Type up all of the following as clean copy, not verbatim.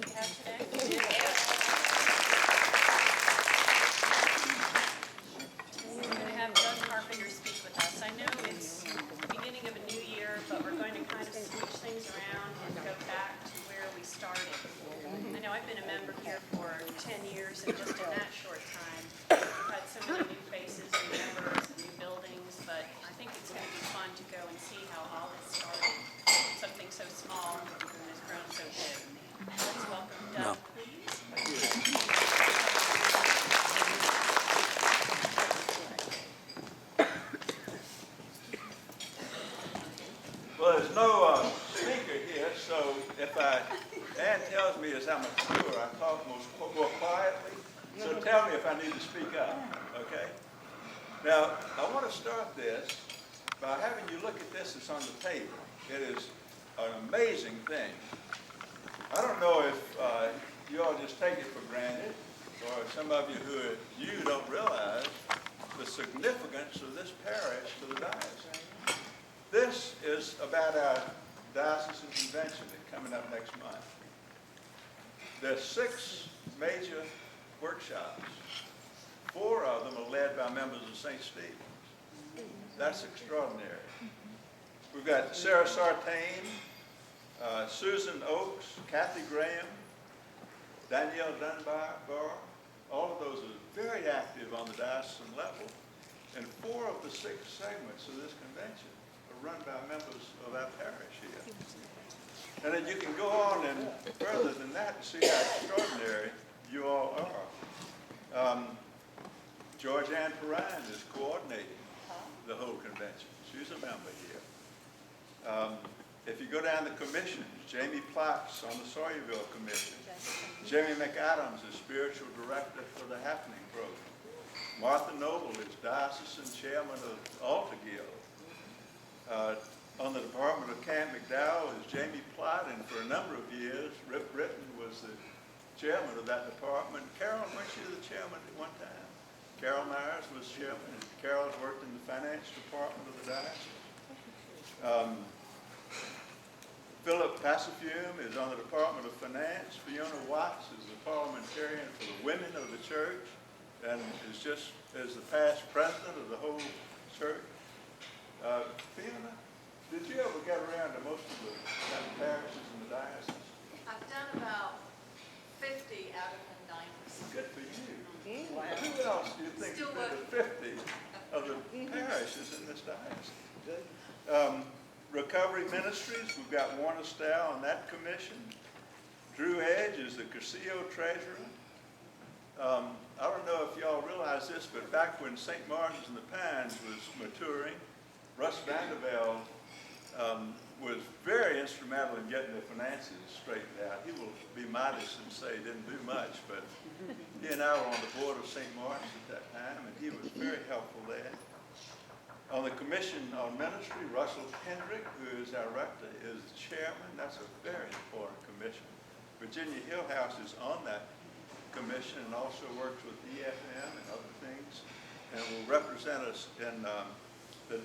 that we have today? We're going to have Doug Carpenter speak with us. I know it's the beginning of a new year, but we're going to kind of switch things around and go back to where we started. I know I've been a member here for 10 years, and just in that short time, we've had so many new faces, new members, and new buildings, but I think it's going to be fun to go and see how all this started. Something so small and has grown so big. Let's welcome Doug, please. Well, there's no speaker here, so if Ann tells me as I'm mature, I talk more quietly. So tell me if I need to speak up, okay? Now, I want to start this by having you look at this that's on the table. It is an amazing thing. I don't know if you all just take it for granted, or some of you don't realize the significance of this parish to the diocese. This is about our diocesan convention that's coming up next month. There's 6 major workshops. 4 of them are led by members of St. Stephen's. That's extraordinary. We've got Sarah Sartain, Susan Oakes, Kathy Graham, Danielle Dunbar. All of those are very active on the diocesan level. And 4 of the 6 segments of this convention are run by members of our parish here. And then you can go on and further than that and see how extraordinary you all are. Georgianne Perrine is coordinating the whole convention. She's a member here. If you go down the commissions, Jamie Platts on the Sawyerville Commission. Jamie McAdams is spiritual director for the Happening program. Martha Noble is diocesan chairman of Alta Guild. On the Department of Camp McDowell is Jamie Platt, and for a number of years, Rip Britton was the chairman of that department. Carol, weren't you the chairman at one time? Carol Myers was chairman, and Carol's worked in the finance department of the diocese. Philip Passafume is on the Department of Finance. Fiona Watts is the parliamentarian for the women of the church, and is the past president of the whole church. Fiona, did you ever get around to most of the parishes in the diocese? I've done about 50 out of the 90. Good for you. Wow. Who else do you think has been to 50 of the parishes in this diocese? Recovery Ministries, we've got Warner Stow on that commission. Drew Edge is the Cursillo treasurer. I don't know if y'all realize this, but back when St. Martin's in the Pines was maturing, Russ Vandervelde was very instrumental in getting the finances straightened out. He will be modest and say he didn't do much, but he and I were on the board of St. Martin's at that time, and he was very helpful there. On the Commission on Ministry, Russell Kendrick, who is our rector, is the chairman. That's a very important commission. Virginia Hillhouse is on that commission and also works with EFM and other things, and will represent us in the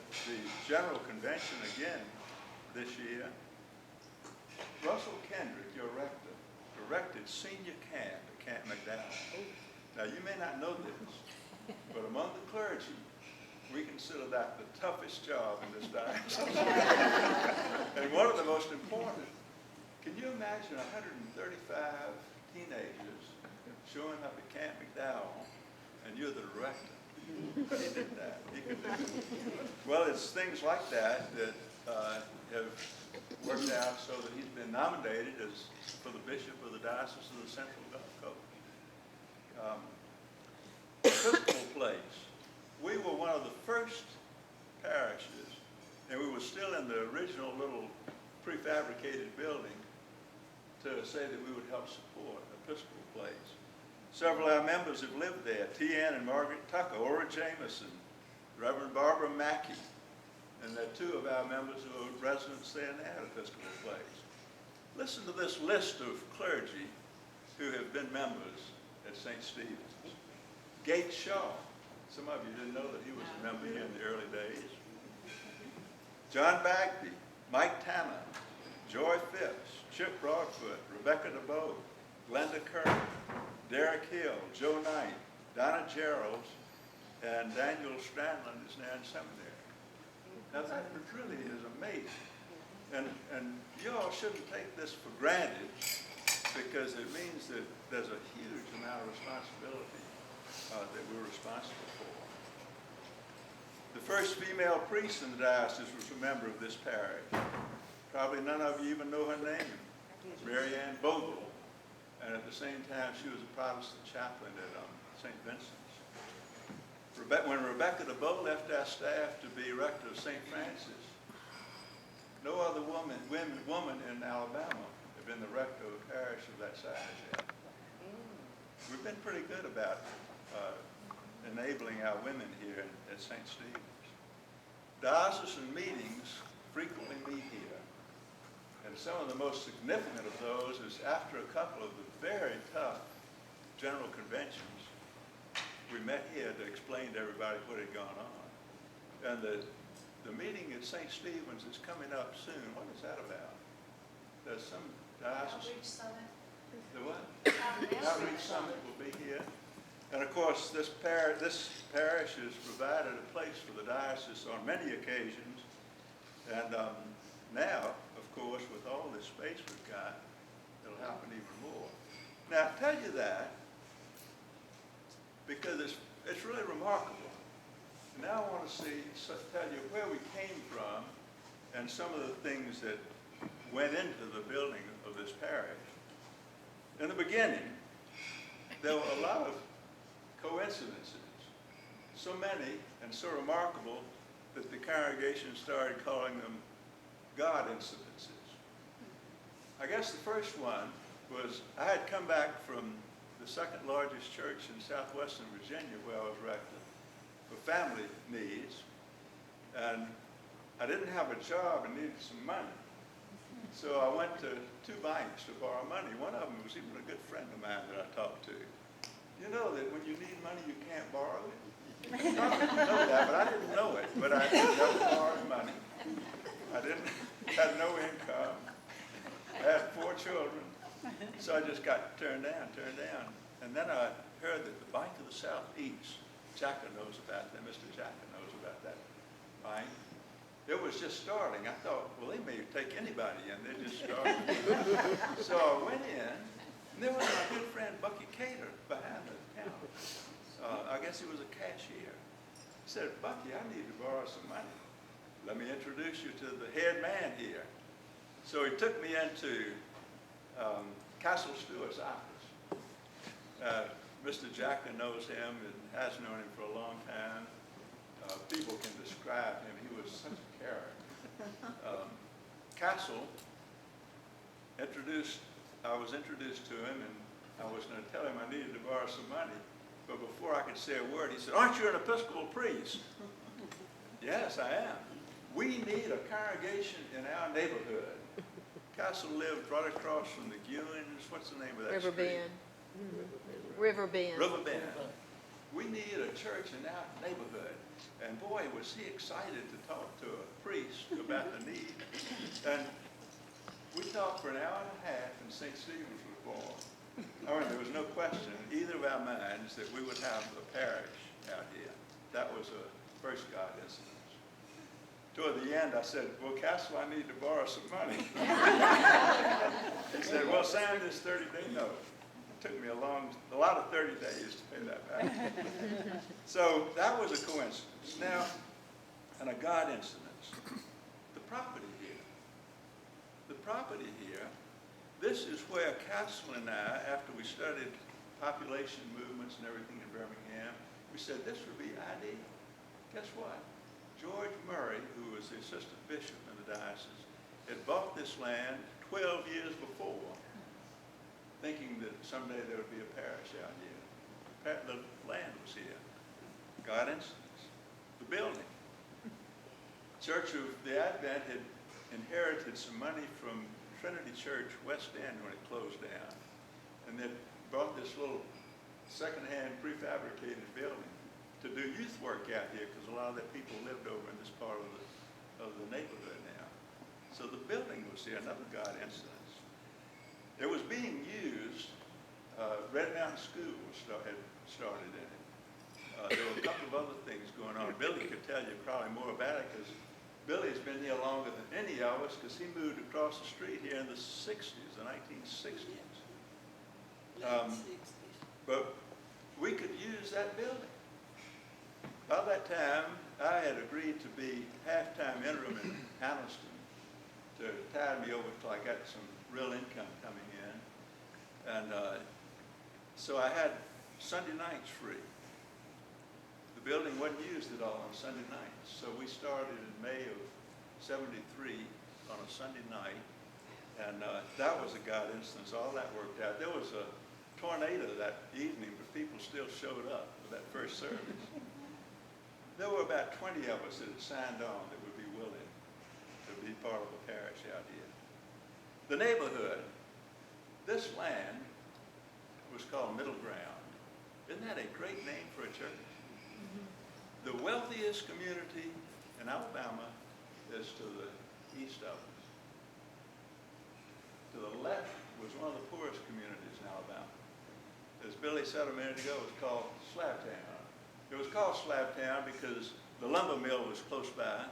General Convention again this year. Russell Kendrick, your rector, directed senior camp at Camp McDowell. Now, you may not know this, but among the clergy, we consider that the toughest job in this diocese. And one of the most important. Can you imagine 135 teenagers showing up at Camp McDowell, and you're the director? He did that. He could do it. Well, it's things like that that have worked out so that he's been nominated for the bishop of the Diocese of the Central Gulf Coast. Episcopal place. We were one of the first parishes, and we were still in the original little prefabricated building, to say that we would help support Episcopal place. Several of our members have lived there, T.N. and Margaret Tucker, Ora Jameson, Reverend Barbara Mackey, and there are 2 of our members who are residents there in that Episcopal place. Listen to this list of clergy who have been members at St. Stephen's. Gate Shaw. Some of you didn't know that he was a member here in the early days. John Bagby, Mike Tanner, Joy Phipps, Chip Broadfoot, Rebecca DeBow, Glenda Kerr, Derek Hill, Joe Knight, Donna Gerald, and Daniel Strandland is now in seminary. Now that really is amazing. And you all shouldn't take this for granted because it means that there's a huge amount of responsibility that we're responsible for. The first female priest in the diocese was a member of this parish. Probably none of you even know her name, Mary Ann Bogle. And at the same time, she was a Protestant chaplain at St. Vincent's. When Rebecca DeBow left our staff to be rector of St. Francis, no other woman in Alabama had been the rector of a parish of that size yet. We've been pretty good about enabling our women here at St. Stephen's. Diocesan meetings frequently meet here. And some of the most significant of those is after a couple of the very tough general conventions, we met here to explain to everybody what had gone on. And the meeting at St. Stephen's is coming up soon. What is that about? There's some diocesan... Outreach Summit. The what? Outreach Summit will be here. And of course, this parish has provided a place for the diocese on many occasions. And now, of course, with all this space we've got, it'll happen even more. Now, I tell you that because it's really remarkable. And now I want to tell you where we came from and some of the things that went into the building of this parish. In the beginning, there were a lot of coincidences, so many and so remarkable that the congregation started calling them God incidences. I guess the first one was I had come back from the second largest church in southwestern Virginia where I was rector for family needs, and I didn't have a job and needed some money. So I went to two banks to borrow money. One of them was even a good friend of mine that I talked to. You know that when you need money, you can't borrow it? I didn't know that, but I didn't know it. But I never borrowed money. I had no income. I had 4 children. So I just got turned down. And then I heard that the Bank of the Southeast, Jacka knows about that, Mr. Jacka knows about that bank. It was just starting. I thought, well, they may take anybody in. They're just starting. So I went in, and there was my good friend Bucky Cater behind the counter. I guess he was a cashier. He said, Bucky, I need to borrow some money. Let me introduce you to the head man here. So he took me into Castle Stewart's office. Mr. Jackson knows him and has known him for a long time. People can describe him. He was such a character. Castle I was introduced to him, and I was going to tell him I needed to borrow some money. But before I could say a word, he said, aren't you an Episcopal priest? Yes, I am. We need a congregation in our neighborhood. Castle lived right across from the Gewins. What's the name of that River street? Bend. River Bend. River Bend. We need a church in our neighborhood. And boy, was he excited to talk to a priest about the need. And we talked for an hour and a half, and St. Stephen's was born. I mean, there was no question in either of our minds that we would have a parish out here. That was a first God incident. Toward the end, I said, well, Castle, I need to borrow some money. He said, well, sign this 30-day note. It took me a lot of 30 days to pay that back. So that was a coincidence. Now, and a God incident. The property here. The property here, this is where Castle and I, after we studied population movements and everything in Birmingham, we said this would be ideal. Guess what? George Murray, who was the assistant bishop in the diocese, had bought this land 12 years before, thinking that someday there would be a parish out here. The land was here. God instance. The building. Church of the Advent had inherited some money from Trinity Church West End when it closed down. And they bought this little secondhand prefabricated building to do youth work out here, because a lot of the people lived over in this part of the neighborhood now. So the building was here, another God instance. It was being used Red Mountain School had started in it. There were a couple of other things going on. Billy could tell you probably more about it because Billy's been here longer than any of us because he moved across the street here in the 60s, the 1960s. But we could use that building. By that time, I had agreed to be half-time interim in Anniston to tide me over till I got some real income coming in. And so I had Sunday nights free. The building wasn't used at all on Sunday nights. So we started in May of '73 on a Sunday night. And that was a God instance. All that worked out. There was a tornado that evening, but people still showed up for that first service. There were about 20 of us that had signed on that would be willing to be part of a parish out here. The neighborhood, this land was called Middle Ground. Isn't that a great name for a church? The wealthiest community in Alabama is to the east of us. To the left was one of the poorest communities in Alabama. As Billy said a minute ago, it was called Slabtown. It was called Slabtown because the lumber mill was close by,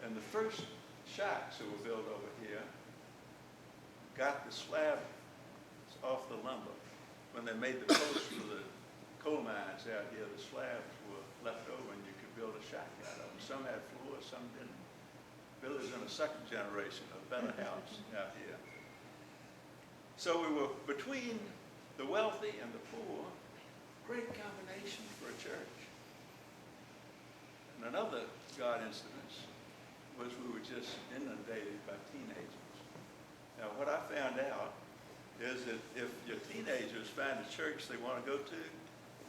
and the first shacks that were built over here got the slab off the lumber. When they made the posts for the coal mines out here, the slabs were left over and you could build a shack out of them. Some had floors, some didn't. Billy's in a second generation of a better house out here. So we were between the wealthy and the poor. Great combination for a church. And another God instance was we were just inundated by teenagers. Now what I found out is that if your teenagers find a church they want to go to,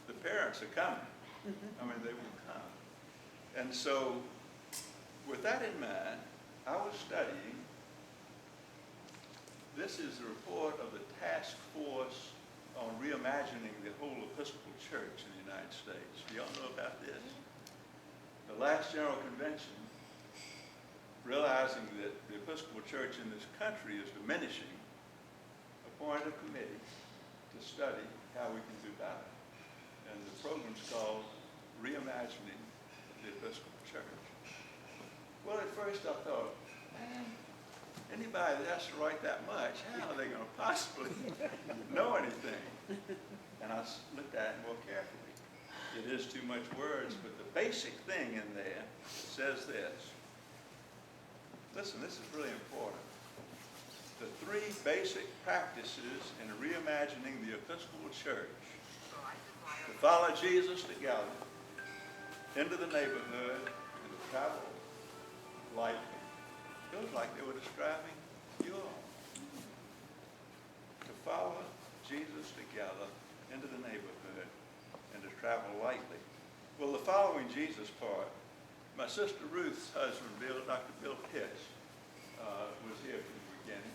the parents are coming. I mean, they will come. And so with that in mind, I was studying. This is the report of the task force on reimagining the whole Episcopal Church in the United States. Do y'all know about this? The last General Convention, realizing that the Episcopal Church in this country is diminishing, appointed a committee to study how we can do better. And the program's called Reimagining the Episcopal Church. Well, at first I thought, man, anybody that has to write that much, how are they going to possibly know anything? And I looked at it more carefully. It is too much words, but the basic thing in there says this. Listen, this is really important. The three basic practices in reimagining the Episcopal Church: to follow Jesus together, into the neighborhood, and to travel lightly. Feels like they were describing you all. To follow Jesus together into the neighborhood and to travel lightly. Well, the following Jesus part, my sister Ruth's husband, Dr. Bill Pitts, was here from the beginning.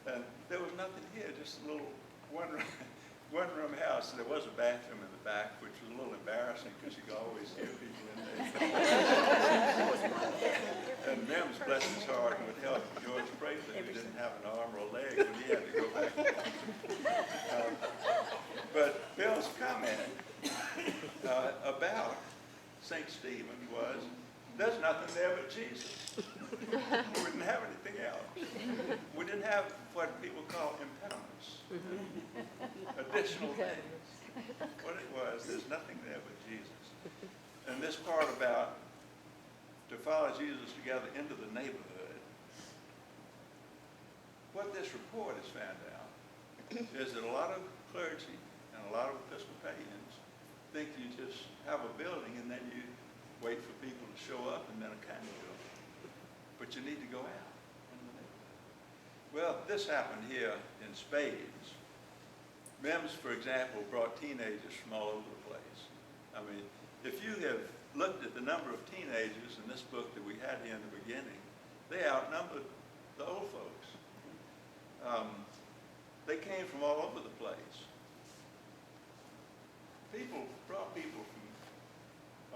And there was nothing here, just a little one-room house. There was a bathroom in the back, which was a little embarrassing because you could always hear people in there. And Mims, bless his heart, would help George Prather, who didn't have an arm or a leg when he had to go back. But Bill's comment about St. Stephen was, there's nothing there but Jesus. We didn't have anything else. We didn't have what people call impediments, additional things. What it was, there's nothing there but Jesus. And this part about to follow Jesus together into the neighborhood, what this report has found out is that a lot of clergy and a lot of Episcopalians think you just have a building and then you wait for people to show up and then a kind of building. But you need to go out in the neighborhood. Well, this happened here in spades. Mims, for example, brought teenagers from all over the place. I mean, if you have looked at the number of teenagers in this book that we had here in the beginning, they outnumbered the old folks. They came from all over the place. People brought people from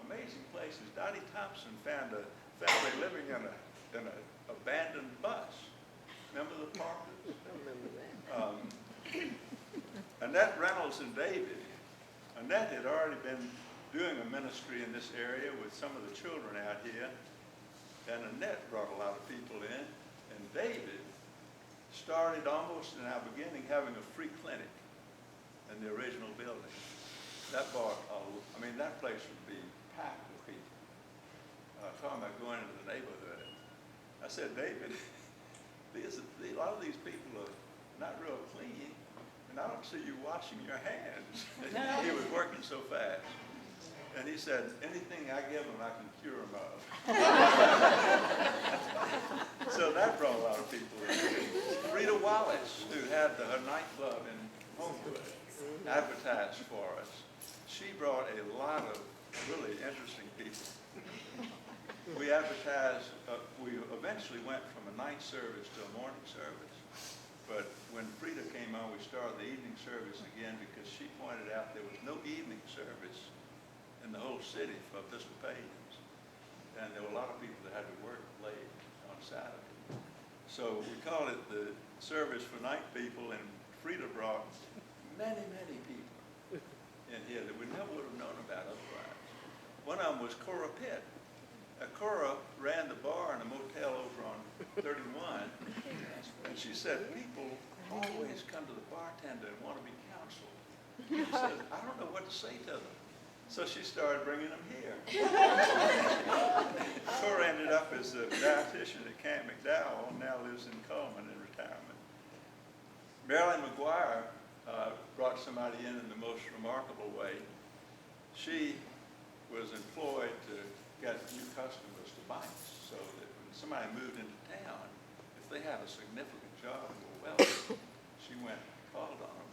amazing places. Dottie Thompson found a family living in an abandoned bus. Remember the Parkers? I remember that. Annette Reynolds and David. Annette had already been doing a ministry in this area with some of the children out here, and Annette brought a lot of people in, and David started almost in our beginning having a free clinic in the original building. That brought, I mean, that place would be packed with people. Talking about going into the neighborhood. I said, David, a lot of these people are not real clean, and I don't see you washing your hands. He was working so fast. And he said, anything I give them, I can cure them of. So that brought a lot of people in. Rita Wallace, who had her nightclub in Homewood, advertised for us. She brought a lot of really interesting people. We advertised, we eventually went from a night service to a morning service. But when Frida came on, we started the evening service again because she pointed out there was no evening service in the whole city for Episcopalians. And there were a lot of people that had to work late on Saturday. So we called it the service for night people, and Frida brought many, many people in here that we never would have known about otherwise. One of them was Cora Pitt. Cora ran the bar in a motel over on 31, and she said, people always come to the bartender and want to be counseled. She said, I don't know what to say to them. So she started bringing them here. Cora ended up as a dietitian at Camp McDowell and now lives in Coleman in retirement. Marilyn McGuire brought somebody in the most remarkable way. She was employed to get new customers to banks so that when somebody moved into town, if they had a significant job and were wealthy, she went and called on them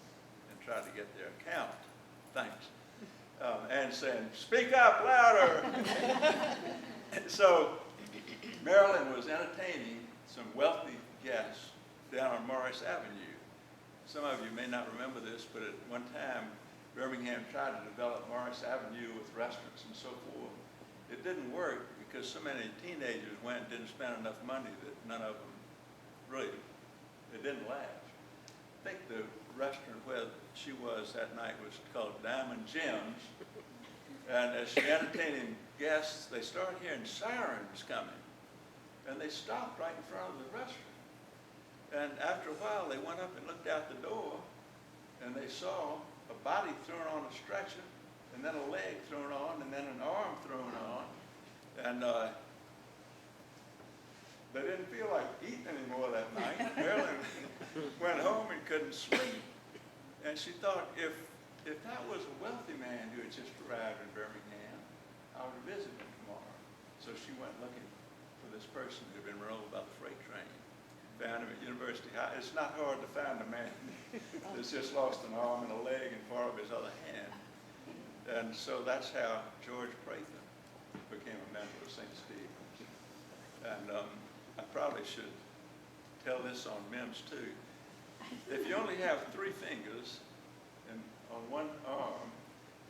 and tried to get their account. Thanks. And saying, speak up louder. So Marilyn was entertaining some wealthy guests down on Morris Avenue. Some of you may not remember this, but at one time, Birmingham tried to develop Morris Avenue with restaurants and so forth. It didn't work because so many teenagers went and didn't spend enough money that none of them really, it didn't last. I think the restaurant where she was that night was called Diamond Gems. And as she entertaining guests, they started hearing sirens coming. And they stopped right in front of the restaurant. And after a while, they went up and looked out the door, and they saw a body thrown on a stretcher, and then a leg thrown on, and then an arm thrown on. And they didn't feel like eating anymore that night. Marilyn went home and couldn't sleep. And she thought, if that was a wealthy man who had just arrived in Birmingham, I would visit him tomorrow. So she went looking for this person who had been enrolled by the freight train. Found him at University High. It's not hard to find a man that's just lost an arm and a leg and part of his other hand. And so that's how George Prather became a member of St. Stephen's. And I probably should tell this on MEMS too. If you only have 3 fingers and on one arm,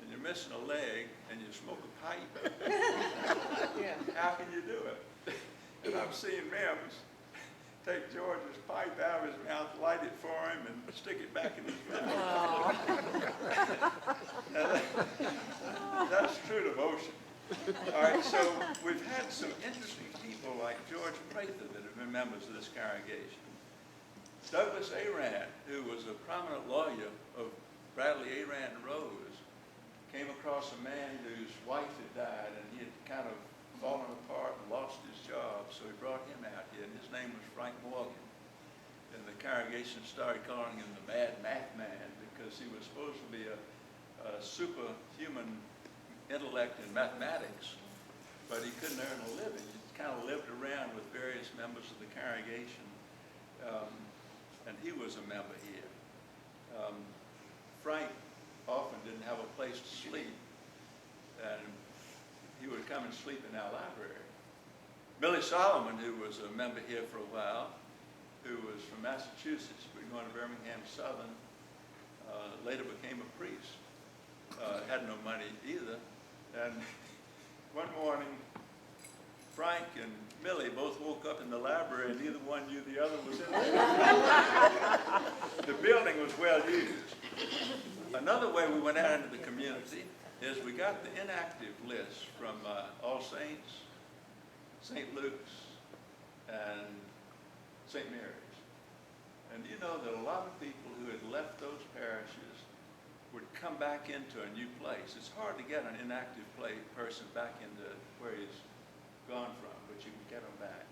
and you're missing a leg, and you smoke a pipe, how can you do it? And I've seen MEMS take George's pipe out of his mouth, light it for him, and stick it back in his mouth. That's true devotion. All right, so we've had some interesting people like George Prather that have been members of this congregation. Douglas Arand, who was a prominent lawyer of Bradley Arand and Rose, came across a man whose wife had died, and he had kind of fallen apart and lost his job, so he brought him out here, and his name was Frank Morgan. And the congregation started calling him the Mad Math Man because he was supposed to be a superhuman intellect in mathematics, but he couldn't earn a living. He kind of lived around with various members of the congregation, and he was a member here. Frank often didn't have a place to sleep, and he would come and sleep in our library. Millie Solomon, who was a member here for a while, who was from Massachusetts, but going to Birmingham Southern, later became a priest. Had no money either. And one morning, Frank and Millie both woke up in the library, and neither one knew the other was in there. The building was well used. Another way we went out into the community is we got the inactive list from All Saints, St. Luke's, and St. Mary's. And you know that a lot of people who had left those parishes would come back into a new place. It's hard to get an inactive person back into where he's gone from, but you can get them back.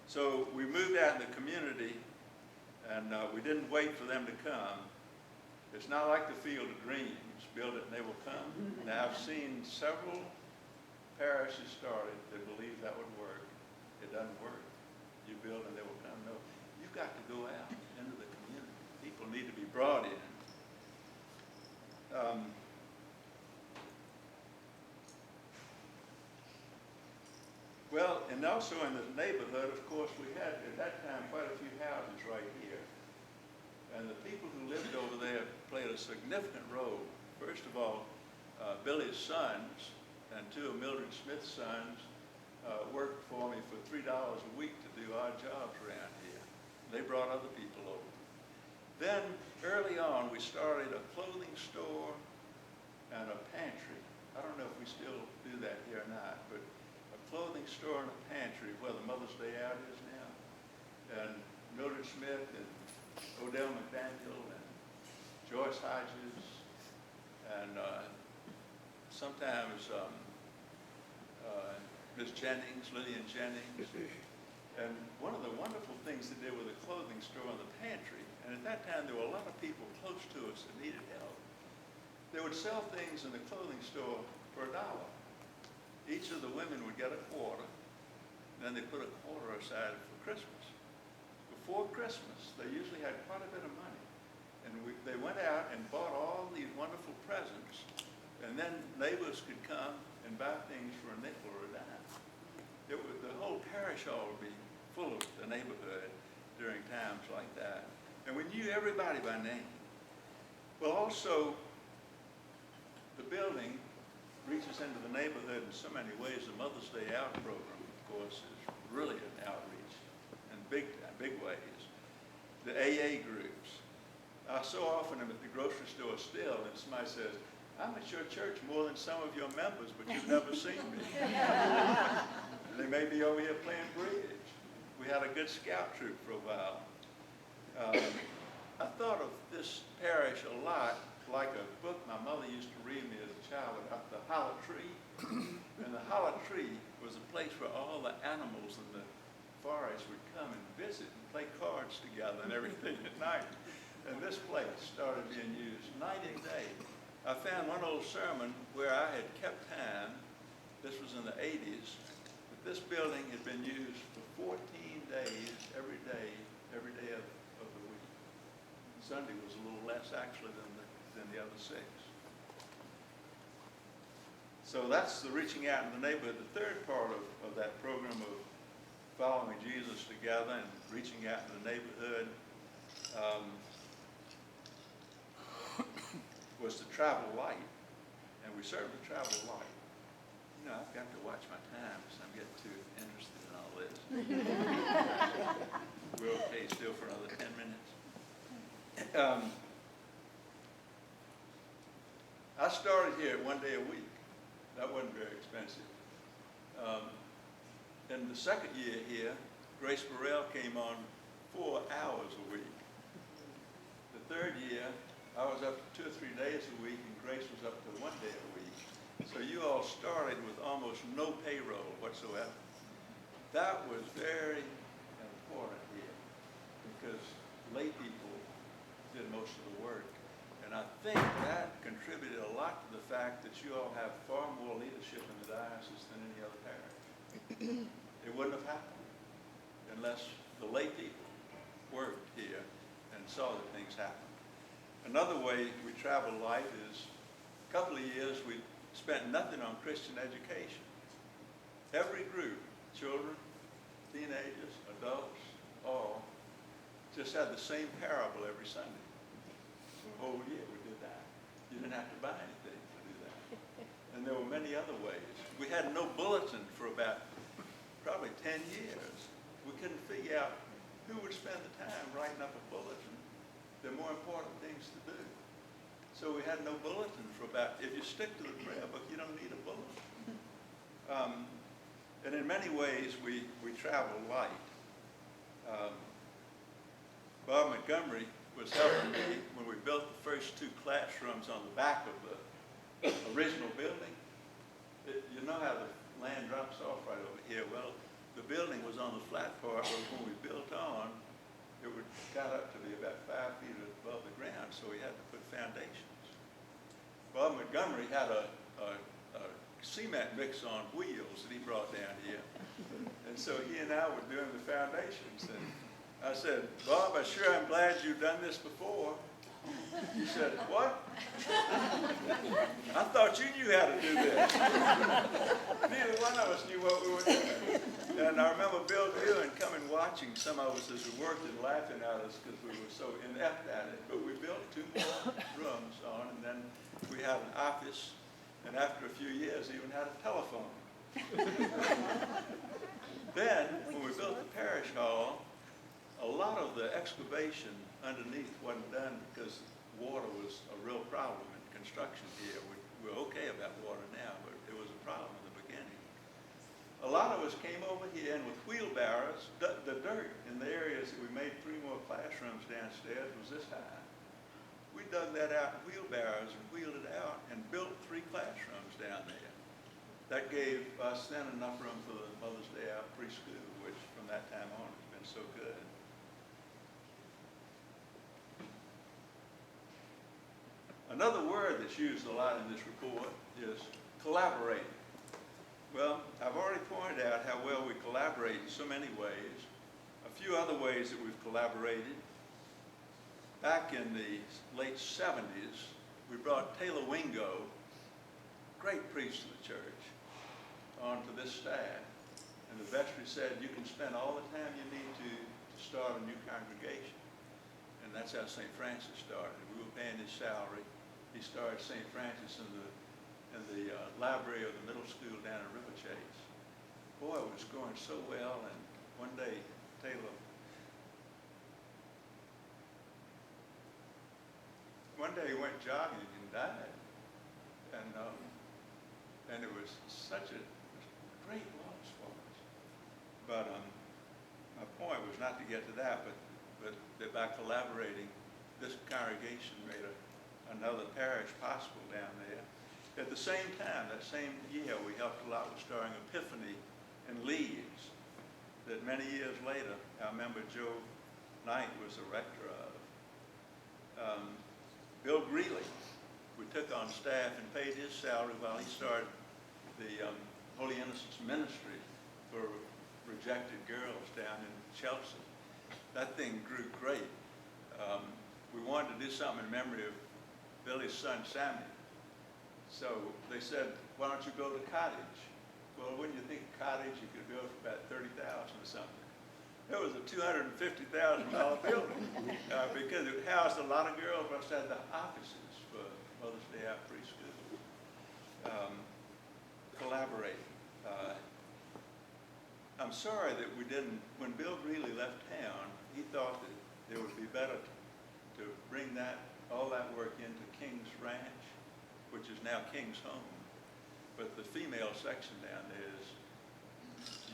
So we moved out in the community, and we didn't wait for them to come. It's not like the Field of Dreams, build it and they will come. Now I've seen several parishes started that believe that would work. It doesn't work. You build and they will come. No, you've got to go out into the community. People need to be brought in. Well, and also in the neighborhood, of course, we had at that time quite a few houses right here. And the people who lived over there played a significant role. First of all, Billy's sons and two of Mildred Smith's sons worked for me for $3 a week to do odd jobs around here. They brought other people over. Then early on, we started a clothing store and a pantry. I don't know if we still do that here or not, but a clothing store and a pantry where the Mother's Day out is now. And Mildred Smith and Odell McDaniel and Joyce Hodges and sometimes Miss Jennings, Lillian Jennings. And one of the wonderful things they did with the clothing store and the pantry, and at that time there were a lot of people close to us that needed help. They would sell things in the clothing store for $1. Each of the women would get a quarter, and then they put a quarter aside for Christmas. Before Christmas, they usually had quite a bit of money. And they went out and bought all these wonderful presents, and then neighbors could come and buy things for a nickel or a dime. The whole parish hall would be full of the neighborhood during times like that. And we knew everybody by name. Well, also, the building reaches into the neighborhood in so many ways. The Mother's Day Out program, of course, is really an outreach in big ways. The AA groups. So often I'm at the grocery store still, and somebody says, "I'm at your church more than some of your members, but you've never seen me." They may be over here playing bridge. We had a good scout troop for a while. I thought of this parish a lot like a book my mother used to read me as a child about the hollow tree. And the hollow tree was a place where all the animals in the forest would come and visit and play cards together and everything at night. And this place started being used night and day. I found one old sermon where I had kept time. This was in the 80s. But this building had been used for 14 days, every day of the week. Sunday was a little less actually than the other 6. So that's the reaching out in the neighborhood. The third part of that program of following Jesus together and reaching out in the neighborhood was to travel light. And we certainly travel light. You know, I've got to watch my time because I'm getting too interested in all this. We're okay still for another 10 minutes. I started here 1 day a week. That wasn't very expensive. In the second year here, Grace Burrell came on 4 hours a week. The third year, I was up to 2 or 3 days a week, and Grace was up to 1 day a week. So you all started with almost no payroll whatsoever. That was very important here because lay people did most of the work. And I think that contributed a lot to the fact that you all have far more leadership in the diocese than any other parish. It wouldn't have happened unless the lay people worked here and saw that things happened. Another way we travel light is a couple of years we spent nothing on Christian education. Every group, children, teenagers, adults, all, just had the same parable every Sunday. Oh yeah, we did that. You didn't have to buy anything to do that. And there were many other ways. We had no bulletin for about probably 10 years. We couldn't figure out who would spend the time writing up a bulletin. There are more important things to do. So we had no bulletin for about, if you stick to the prayer book, you don't need a bulletin. And in many ways, we travel light. Bob Montgomery was helping me when we built the first 2 classrooms on the back of the original building. You know how the land drops off right over here. Well, the building was on the flat part, but when we built on, it got up to be about 5 feet above the ground, so we had to put foundations. Bob Montgomery had a cement mix on wheels that he brought down here. And so he and I were doing the foundations. And I said, Bob, I'm glad you've done this before. He said, what? I thought you knew how to do this. Neither one of us knew what we were doing. And I remember Bill Dillon coming watching some of us as we worked and laughing at us because we were so inept at it. But we built 2 more rooms on, and then we had an office, and after a few years, even had a telephone. Then, when we built the parish hall, a lot of the excavation underneath wasn't done because water was a real problem in construction here. We're okay about water now, but it was a problem in the beginning. A lot of us came over here and with wheelbarrows, the dirt in the areas that we made 3 more classrooms downstairs was this high. We dug that out in wheelbarrows and wheeled it out and built 3 classrooms down there. That gave us then enough room for the Mother's Day Out preschool, which from that time on has been so good. Another word that's used a lot in this report is collaborate. Well, I've already pointed out how well we collaborate in so many ways. A few other ways that we've collaborated. Back in the late 70s, we brought Taylor Wingo, great priest of the church, onto this staff. And the vestry said, you can spend all the time you need to start a new congregation. And that's how St. Francis started. We were paying his salary. He started St. Francis in the library of the middle school down in River Chase. Boy, it was going so well, and one day Taylor, he went jogging and died. And it was such a great loss for us. But my point was not to get to that, but that by collaborating, this congregation made another parish possible down there. At the same time, that same year, we helped a lot with starting Epiphany in Leeds, that many years later, our member Joe Knight was the rector of. Bill Greeley, we took on staff and paid his salary while he started the Holy Innocents Ministry for rejected girls down in Chelsea. That thing grew great. We wanted to do something in memory of Billy's son, Sammy. So they said, why don't you build a cottage? Well, wouldn't you think a cottage you could build for about $30,000 or something? It was a $250,000 building because it housed a lot of girls, but it had the offices for Mother's Day Out preschool. Collaborating. I'm sorry that we didn't, when Bill Greeley left town, he thought that it would be better to bring all that work into King's Ranch, which is now King's Home. But the female section down there is,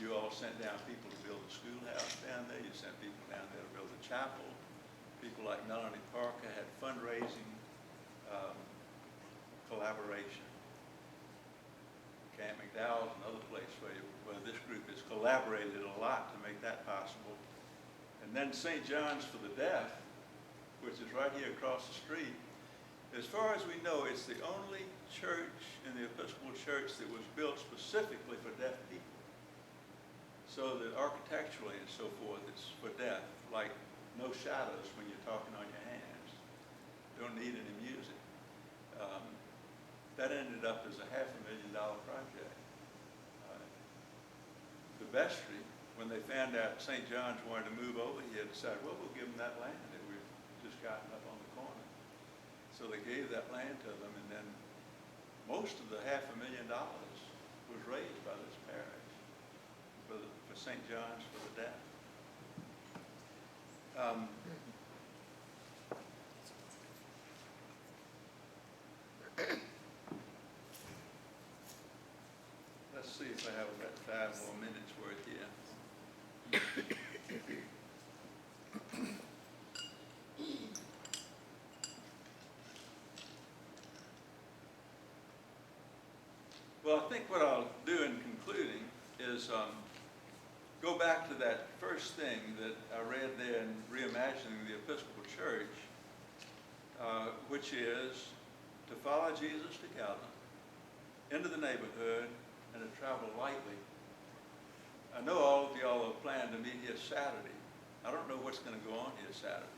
you all sent down people to build a schoolhouse down there. You sent people down there to build a chapel. People like Melanie Parker had fundraising, collaboration. Camp McDowell's another place where this group has collaborated a lot to make that possible. And then St. John's for the Deaf, which is right here across the street. As far as we know, it's the only church in the Episcopal Church that was built specifically for deaf people. So that architecturally and so forth, it's for deaf, like no shadows when you're talking on your hands. Don't need any music. That ended up as a $500,000 project. The vestry, when they found out St. John's wanted to move over here, decided, well, we'll give them that land that we've just gotten up on the corner. So they gave that land to them, and then most of the $500,000 was raised by this parish for St. John's for the Deaf. see if I have about 5 more minutes worth here. Well, I think what I'll do in concluding is go back to that first thing that I read there in Reimagining the Episcopal Church, which is to follow Jesus together into the neighborhood and to travel lightly. I know all of y'all have planned to meet here Saturday. I don't know what's going to go on here Saturday,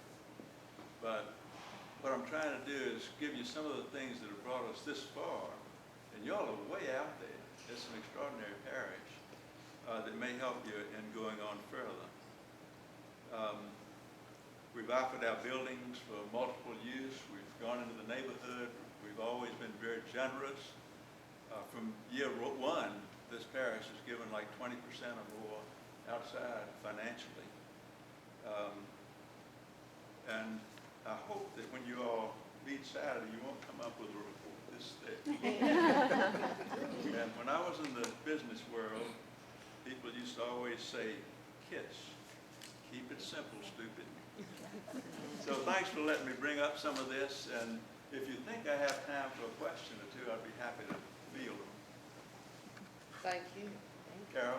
but what I'm trying to do is give you some of the things that have brought us this far, and y'all are way out there. It's an extraordinary parish that may help you in going on further. We've offered our buildings for multiple use. We've gone into the neighborhood. We've always been very generous. From year one, this parish has given like 20% or more outside financially. And I hope that when you all meet Saturday, you won't come up with a report this thick. And when I was in the business world, people used to always say, KISS, keep it simple, stupid. So thanks for letting me bring up some of this, and if you think I have time for a question or two, I'd be happy to field them. Thank you. Carol?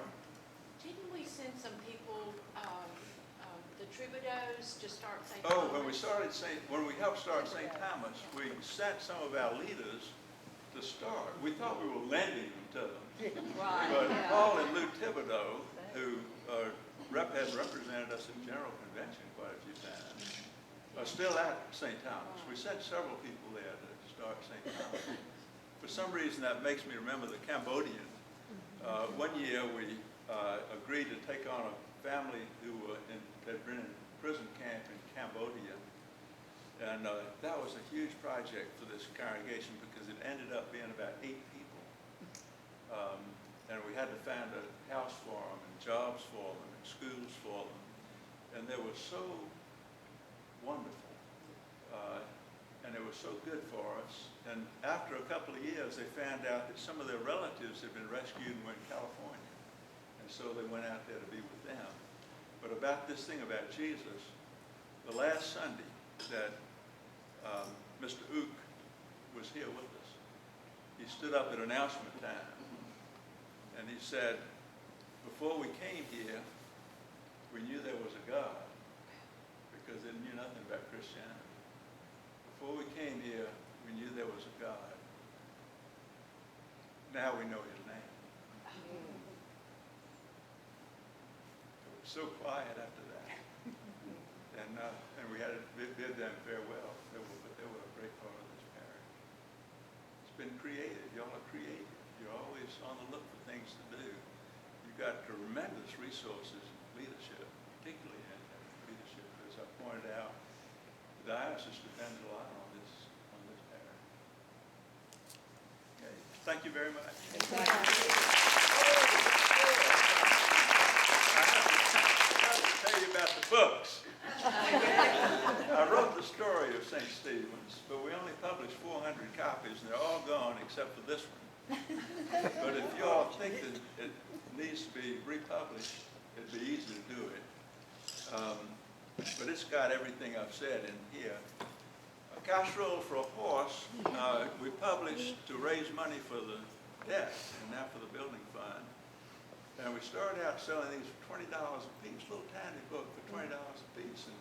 Didn't we send some people, the Troubadours, to start St. Thomas? Oh, when we helped start St. Thomas, we sent some of our leaders to start. We thought we were lending them to them. Right. But Paul and Lou Thibodeau, who had represented us at General Convention quite a few times, are still at St. Thomas. We sent several people there to start St. Thomas. For some reason, that makes me remember the Cambodian. One year, we agreed to take on a family who had been in prison camp in Cambodia. And that was a huge project for this congregation because it ended up being about 8 people. And we had to find a house for them, and jobs for them, and schools for them. And they were so wonderful. And it was so good for us. And after a couple of years, they found out that some of their relatives had been rescued and were in California. And so they went out there to be with them. But about this thing about Jesus, the last Sunday that Mr. Ook was here with us, he stood up at announcement time and he said, before we came here, we knew there was a God because they knew nothing about Christianity. Before we came here, we knew there was a God. Now we know his name. It was so quiet after that. And we had to bid them farewell. They were a great part of this parish. It's been creative. Y'all are creative. You're always on the look for things to do. You've got tremendous resources in leadership, particularly in leadership. As I pointed out, the diocese depends a lot on this parish. Okay. Thank you very much. I have to tell you about the books. I wrote the story of St. Stephen's, but we only published 400 copies, and they're all gone except for this one. But if you all think that it needs to be republished, it'd be easy to do it. But it's got everything I've said in here. A casserole for a horse, we published to raise money for the debt and now for the building fund. And we started out selling these for $20 a piece, little tiny book for $20 a piece. And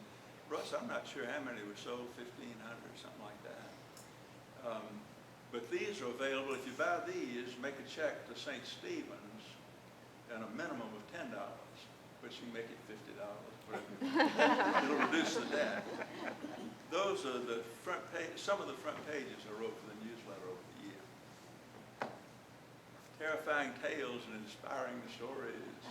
Russ, I'm not sure how many were sold, 1,500, something like that. But these are available. If you buy these, make a check to St. Stephen's and a minimum of $10, but you can make it $50. It'll reduce the debt. Those are the front page. Some of the front pages I wrote for the newsletter over the year. Terrifying tales and inspiring stories.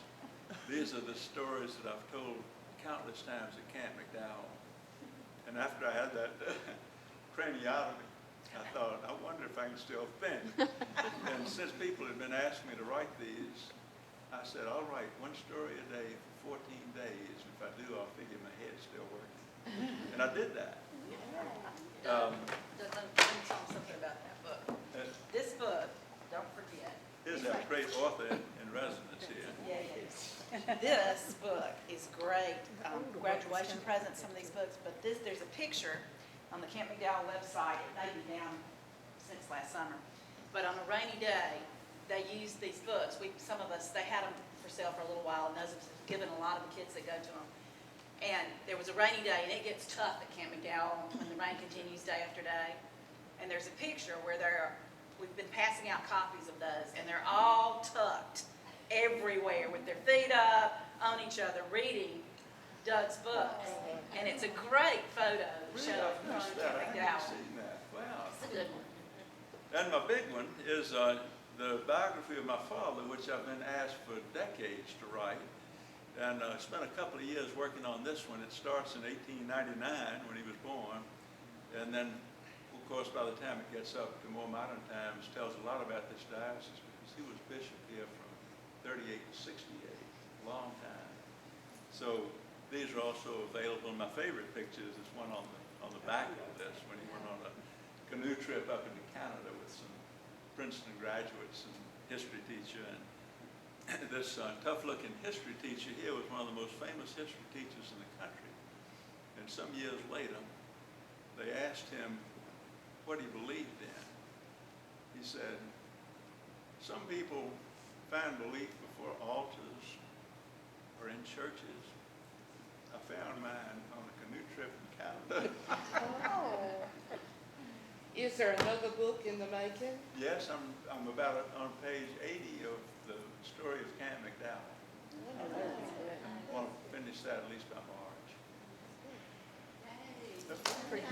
These are the stories that I've told countless times at Camp McDowell. And after I had that craniotomy, I thought, I wonder if I can still think. And since people had been asking me to write these, I said, I'll write one story a day for 14 days. If I do, I'll figure my head's still working. And I did that. Let me tell you something about that book. This book, don't forget, Is is have a great author in residence here. Yeah, yes. This book is great, graduation present, some of these books, but there's a picture on the Camp McDowell website. It may be down since last summer. But on a rainy day, they use these books. Some of us, they had them for sale for a little while, and those have given a lot of the kids that go to them. And there was a rainy day, and it gets tough at Camp McDowell when the rain continues day after day. And there's a picture where we've been passing out copies of those, and they're all tucked everywhere with their feet up on each other, reading Doug's books. And it's a great photo Really, show I've from missed Camp that. I haven't McDowell. seen that. Wow. It's a good one. And my big one is the biography of my father, which I've been asked for decades to write. And I spent a couple of years working on this one. It starts in 1899 when he was born. And then, of course, by the time it gets up to more modern times, tells a lot about this diocese because he was bishop here from 38 to 68, a long time. So these are also available. My favorite pictures is one on the back of this when he went on a canoe trip up into Canada with some Princeton graduates and history teacher. And this tough-looking history teacher here was one of the most famous history teachers in the country. And some years later, they asked him what he believed in. He said, some people find belief before altars or in churches. I found mine on a canoe trip in Canada. Oh. Is there another book in the making? Yes, I'm about on page 80 of the story of Camp McDowell. I want to finish that at least by March. Hey. That's pretty